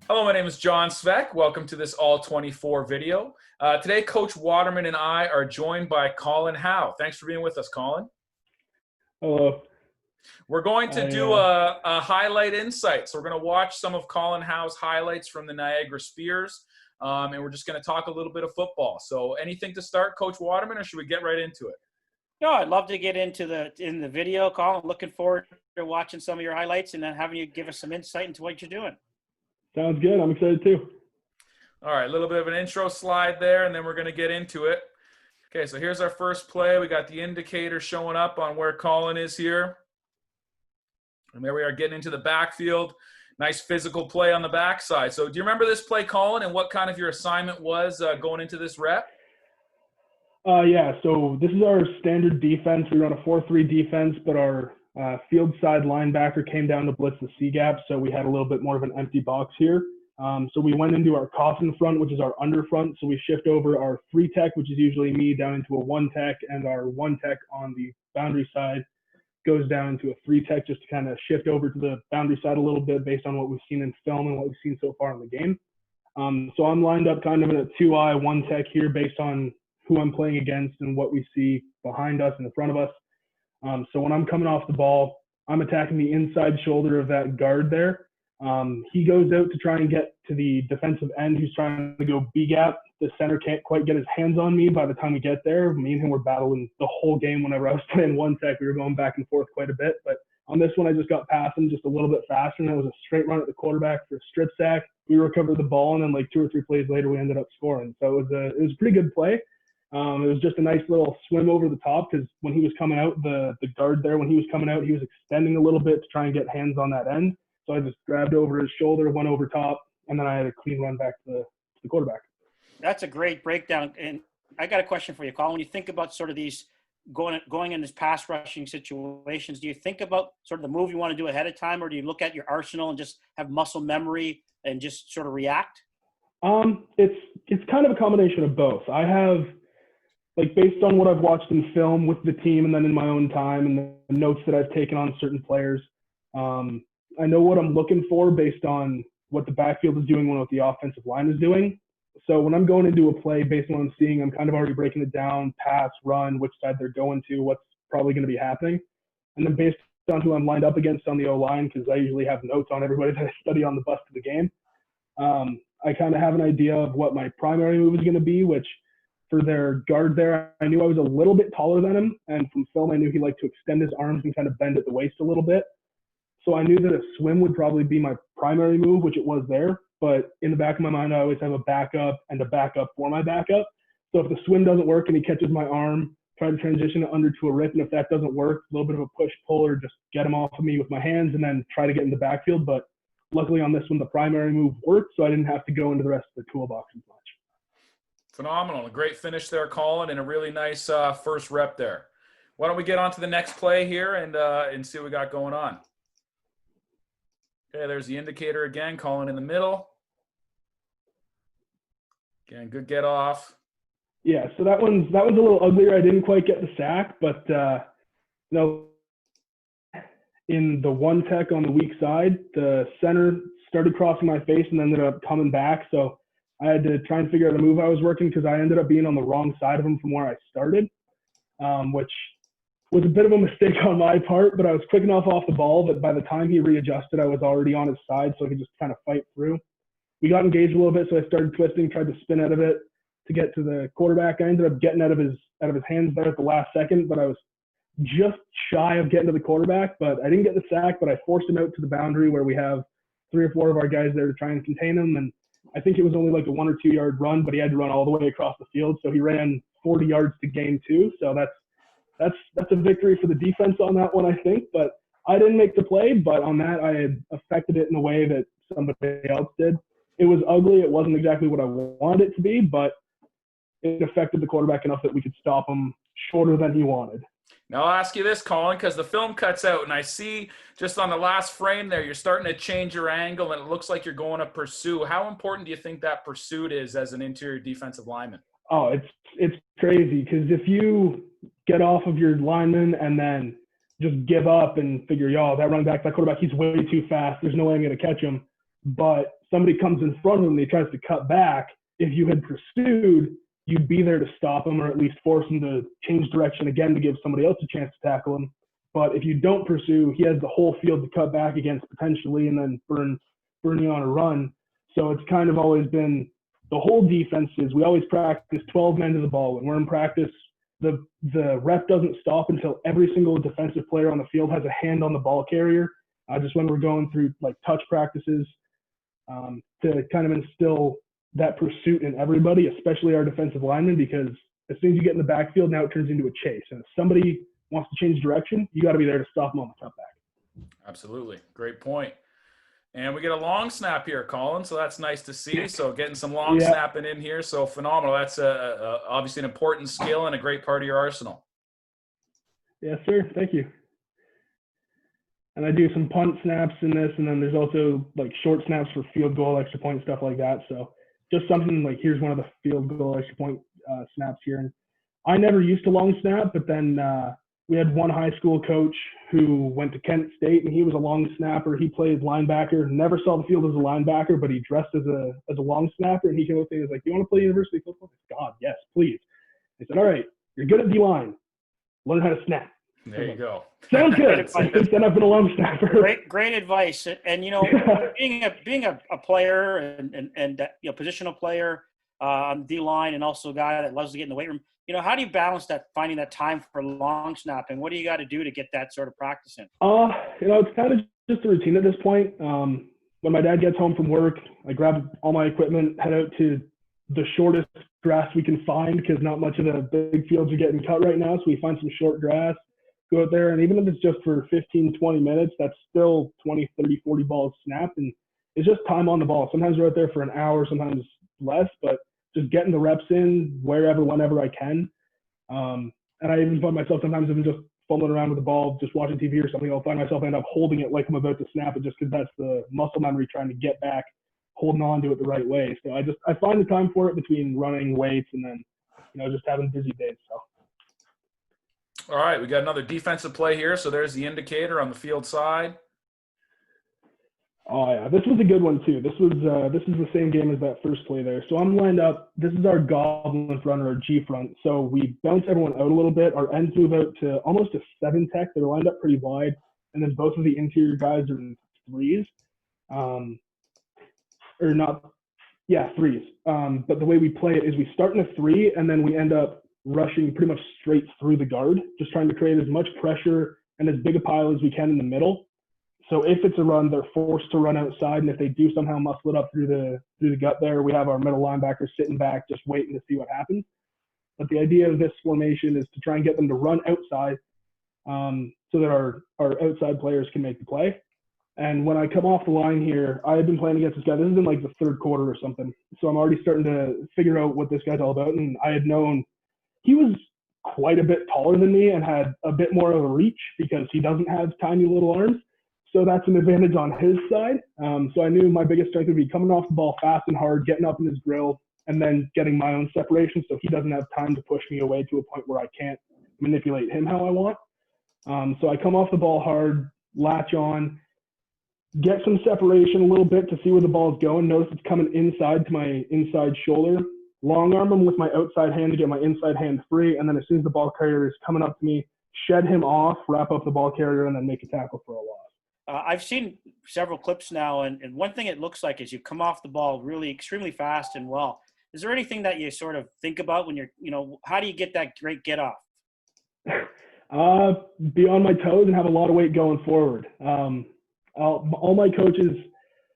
Hello, my name is John Svek. Welcome to this ALL24 video. Today, Coach Waterman and I are joined by Colin Howe. Thanks for being with us, Colin. Hello. We're going to do a highlight insight. So we're going to watch some of Colin Howe's highlights from the Niagara Spears, and we're just going to talk a little bit of football. So anything to start, Coach Waterman, or should we get right into it? No, I'd love to get into the video, Colin. Looking forward to watching some of your highlights and then having you give us some insight into what you're doing. Sounds good. I'm excited too. All right, a little bit of an intro slide there, and then we're going to get into it. Okay, so here's our first play. We got the indicator showing up on where Colin is here. And there we are getting into the backfield. Nice physical play on the backside. So do you remember this play, Colin, and what kind of your assignment was going into this rep? Yeah, so this is our standard defense. We run a 4-3 defense, but our field side linebacker came down to blitz the C-gap, so we had a little bit more of an empty box here. So we went into our coffin front, which is our under front. So we shift over our 3-tech, which is usually me, down into a 1-tech, and our 1-tech on the boundary side goes down into a 3-tech just to kind of shift over to the boundary side a little bit based on what we've seen in film and what we've seen so far in the game. So I'm lined up kind of in a 2-eye 1-tech here based on who I'm playing against and what we see behind us and in front of us. So when I'm coming off the ball, I'm attacking the inside shoulder of that guard there. He goes out to try and get to the defensive end who's trying to go B-gap. The center can't quite get his hands on me by the time we get there. Me and him were battling the whole game whenever I was playing 1-tech. We were going back and forth quite a bit. But on this one, I just got past him just a little bit faster, and that was a straight run at the quarterback for a strip sack. We recovered the ball, and then like 2 or 3 plays later, we ended up scoring. So it was a pretty good play. It was just a nice little swim over the top because when he was coming out, the guard there, when he was coming out, he was extending a little bit to try and get hands on that end. So I just grabbed over his shoulder, went over top, and then I had a clean run back to the quarterback. That's a great breakdown. And I got a question for you, Colin. When you think about sort of these going in these pass rushing situations, do you think about sort of the move you want to do ahead of time, or do you look at your arsenal and just have muscle memory and just sort of react? It's kind of a combination of both. I have, like, based on what I've watched in film with the team and then in my own time and the notes that I've taken on certain players, I know what I'm looking for based on what the backfield is doing and what the offensive line is doing. So when I'm going into a play based on what I'm seeing, I'm kind of already breaking it down, pass, run, which side they're going to, what's probably going to be happening. And then based on who I'm lined up against on the O-line, because I usually have notes on everybody that I study on the bus to the game, I kind of have an idea of what my primary move is going to be, which for their guard there, I knew I was a little bit taller than him. And from film, I knew he liked to extend his arms and kind of bend at the waist a little bit. So I knew that a swim would probably be my primary move, which it was there. But in the back of my mind, I always have a backup and a backup for my backup. So if the swim doesn't work and he catches my arm, try to transition it under to a rip. And if that doesn't work, a little bit of a push-pull or just get him off of me with my hands and then try to get in the backfield. But luckily on this one, the primary move worked, so I didn't have to go into the rest of the toolbox as much. Phenomenal. A great finish there, Colin, and a really nice first rep there. Why don't we get on to the next play here and see what we got going on. Okay, there's the indicator again, Colin in the middle. Again, good get off. Yeah, so that was a little uglier. I didn't quite get the sack, but in the 1-tech on the weak side, the center started crossing my face and ended up coming back. So I had to try and figure out a move I was working because I ended up being on the wrong side of him from where I started, which was a bit of a mistake on my part, but I was quick enough off the ball that by the time he readjusted, I was already on his side, so I could just kind of fight through. We got engaged a little bit, so I started twisting, tried to spin out of it to get to the quarterback. I ended up getting out of his hands there at the last second, but I was just shy of getting to the quarterback. But I didn't get the sack, but I forced him out to the boundary where we have 3 or 4 of our guys there to try and contain him. And I think it was only like a 1 or 2 yard run, but he had to run all the way across the field. So he ran 40 yards to gain 2. So that's a victory for the defense on that one, I think. But I didn't make the play, but on that, I had affected it in a way that somebody else did. It was ugly. It wasn't exactly what I wanted it to be, but it affected the quarterback enough that we could stop him shorter than he wanted. Now I'll ask you this, Colin, because the film cuts out, and I see just on the last frame there, you're starting to change your angle, and it looks like you're going to pursue. How important do you think that pursuit is as an interior defensive lineman? Oh, it's crazy because if you get off of your lineman and then just give up and figure, that running back, that quarterback, he's way too fast. There's no way I'm going to catch him. But somebody comes in front of him and he tries to cut back, if you had pursued, you'd be there to stop him or at least force him to change direction again to give somebody else a chance to tackle him. But if you don't pursue, he has the whole field to cut back against potentially and then burn you on a run. So it's kind of always been the whole defense is we always practice 12 men to the ball. When we're in practice, the rep doesn't stop until every single defensive player on the field has a hand on the ball carrier. Just when we're going through like touch practices to kind of instill that pursuit in everybody, especially our defensive linemen, because as soon as you get in the backfield, now it turns into a chase. And if somebody wants to change direction, you got to be there to stop them on the cutback. Absolutely. Great point. And we get a long snap here, Colin, so that's nice to see. So getting some long snapping in here, so phenomenal. That's obviously an important skill and a great part of your arsenal. Yes, sir. Thank you. And I do some punt snaps in this, and then there's also like short snaps for field goal, extra point, stuff like that. So just something like here's one of the field goal, extra point snaps here. And I never used to long snap, but then we had one high school coach who went to Kent State, and he was a long snapper. He played linebacker, never saw the field as a linebacker, but he dressed as a long snapper. And he came up to me and was like, "Do you want to play university football?" I said, "God, yes, please." I said, "All right, you're good at D-line. Learn how to snap." There you go. Sounds good. Then I've been a long snapper. Great advice. And you know, being a player and you know, positional player on D line, and also a guy that loves to get in the weight room. You know, how do you balance that, finding that time for long snapping? What do you got to do to get that sort of practice in? You know, it's kind of just a routine at this point. When my dad gets home from work, I grab all my equipment, head out to the shortest grass we can find because not much of the big fields are getting cut right now. So we find some short grass, go out there, and even if it's just for 15, 20 minutes, that's still 20, 30, 40 balls snapped. And it's just time on the ball. Sometimes we're out there for an hour, sometimes less, but just getting the reps in wherever, whenever I can. And I even find myself sometimes even just fumbling around with the ball, just watching TV or something. I'll find myself end up holding it like I'm about to snap it just because that's the muscle memory trying to get back, holding on to it the right way. So I find the time for it between running, weights, and then, you know, just having busy days. So. All right, we got another defensive play here. So there's the indicator on the field side. Oh yeah, this was a good one too. This is the same game as that first play there. So I'm lined up. This is our goblin front or our G front. So we bounce everyone out a little bit. Our ends move out to almost a 7 tech. They're lined up pretty wide, and then both of the interior guys are in threes, threes. But the way we play it is we start in a 3, and then we end up rushing pretty much straight through the guard, just trying to create as much pressure and as big a pile as we can in the middle. So if it's a run, they're forced to run outside, and if they do somehow muscle it up through the gut there, we have our middle linebackers sitting back just waiting to see what happens. But the idea of this formation is to try and get them to run outside so that our outside players can make the play. And when I come off the line here, I had been playing against this guy. This is in like the third quarter or something. So I'm already starting to figure out what this guy's all about. And I had known he was quite a bit taller than me and had a bit more of a reach because he doesn't have tiny little arms. So that's an advantage on his side. So I knew my biggest strength would be coming off the ball fast and hard, getting up in his grill, and then getting my own separation so he doesn't have time to push me away to a point where I can't manipulate him how I want. So I come off the ball hard, latch on, get some separation a little bit to see where the ball is going. Notice it's coming inside to my inside shoulder. Long arm him with my outside hand to get my inside hand free. And then as soon as the ball carrier is coming up to me, shed him off, wrap up the ball carrier, and then make a tackle for a loss. I've seen several clips now, and one thing it looks like is you come off the ball really extremely fast and well. Is there anything that you sort of think about when you're, you know, how do you get that great get off? Be on my toes and have a lot of weight going forward. All my coaches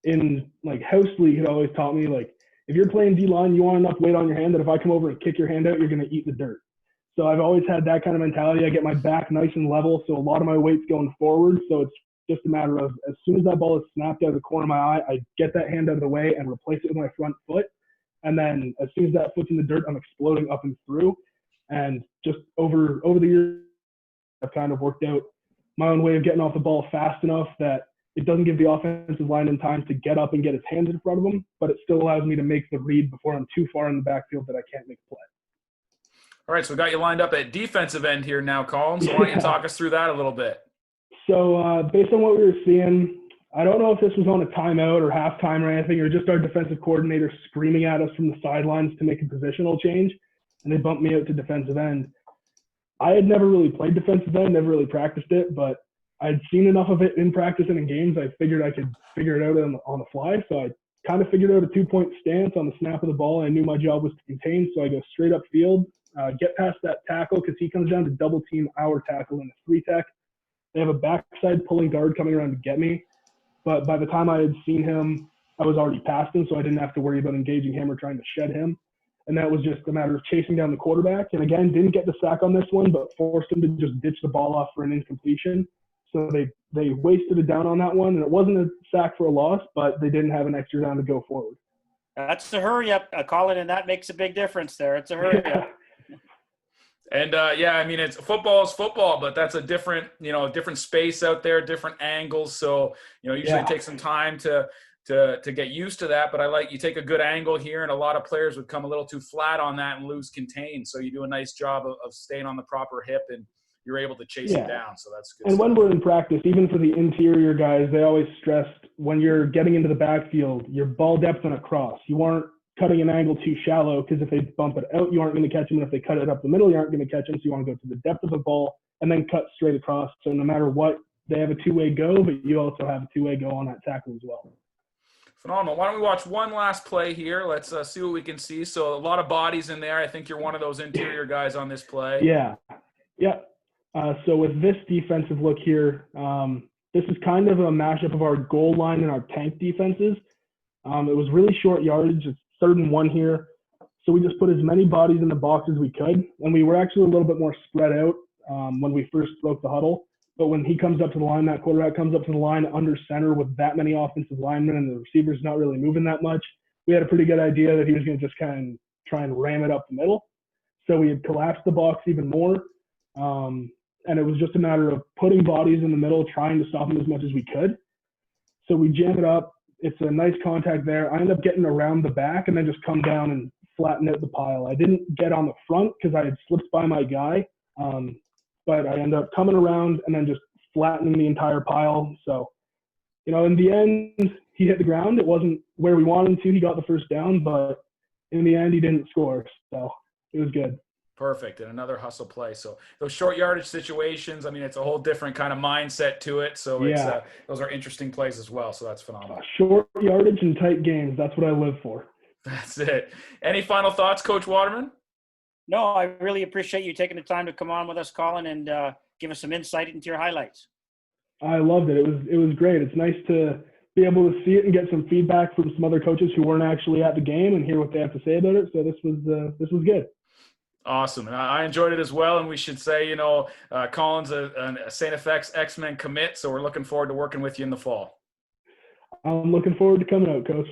in like house league had always taught me, like, if you're playing D-line, you want enough weight on your hand that if I come over and kick your hand out, you're going to eat the dirt. So I've always had that kind of mentality. I get my back nice and level, so a lot of my weight's going forward. So it's just a matter of as soon as that ball is snapped out of the corner of my eye, I get that hand out of the way and replace it with my front foot. And then as soon as that foot's in the dirt, I'm exploding up and through. And just over the years, I've kind of worked out my own way of getting off the ball fast enough that it doesn't give the offensive lineman time to get up and get his hands in front of him, but it still allows me to make the read before I'm too far in the backfield that I can't make a play. All right, so we got you lined up at defensive end here now, Colin. So why don't you talk us through that a little bit? So based on what we were seeing, I don't know if this was on a timeout or halftime or anything, or just our defensive coordinator screaming at us from the sidelines to make a positional change, and they bumped me out to defensive end. I had never really played defensive end, never really practiced it, but I'd seen enough of it in practice and in games. I figured I could figure it out on the fly. So I kind of figured out a 2-point stance on the snap of the ball. I knew my job was to contain, so I go straight up field, get past that tackle because he comes down to double team our tackle in a 3-tech. They have a backside pulling guard coming around to get me. But by the time I had seen him, I was already past him, so I didn't have to worry about engaging him or trying to shed him. And that was just a matter of chasing down the quarterback. And again, didn't get the sack on this one, but forced him to just ditch the ball off for an incompletion. So they wasted a down on that one. And it wasn't a sack for a loss, but they didn't have an extra down to go forward. That's a hurry up, Colin, and that makes a big difference there. It's a hurry up. And yeah, I mean, it's football is football, but that's a different, different space out there, different angles. So, usually it takes some time to get used to that. But you take a good angle here, and a lot of players would come a little too flat on that and lose contain. So you do a nice job of staying on the proper hip, and you're able to chase it down. So that's good. And when we're in practice, even for the interior guys, they always stressed when you're getting into the backfield, your ball depth and across. You aren't cutting an angle too shallow, because if they bump it out, you aren't going to catch them. And if they cut it up the middle, you aren't going to catch them. So you want to go to the depth of the ball and then cut straight across. So no matter what, they have a two-way go, but you also have a two-way go on that tackle as well. Phenomenal. Why don't we watch one last play here? Let's see what we can see. So a lot of bodies in there. I think you're one of those interior guys on this play. Yeah. So with this defensive look here, this is kind of a mashup of our goal line and our tank defenses. It was really short yardage. It's 3rd and 1 here. So we just put as many bodies in the box as we could. And we were actually a little bit more spread out when we first broke the huddle. But when he comes up to the line, that quarterback comes up to the line under center with that many offensive linemen and the receivers not really moving that much, we had a pretty good idea that he was going to just kind of try and ram it up the middle. So we had collapsed the box even more. And it was just a matter of putting bodies in the middle, trying to stop him as much as we could. So we jam it up. It's a nice contact there. I end up getting around the back and then just come down and flatten out the pile. I didn't get on the front because I had slipped by my guy. But I end up coming around and then just flattening the entire pile. So, in the end, he hit the ground. It wasn't where we wanted him to. He got the first down, but in the end, he didn't score. So it was good. Perfect. And another hustle play. So those short yardage situations, I mean, it's a whole different kind of mindset to it. So those are interesting plays as well. So that's phenomenal. Short yardage and tight games. That's what I live for. That's it. Any final thoughts, Coach Waterman? No, I really appreciate you taking the time to come on with us, Colin, and give us some insight into your highlights. I loved it. It was great. It's nice to be able to see it and get some feedback from some other coaches who weren't actually at the game and hear what they have to say about it. So this was good. Awesome. And I enjoyed it as well. And we should say, Colin's a StFX X-Men commit. So we're looking forward to working with you in the fall. I'm looking forward to coming out, Coach.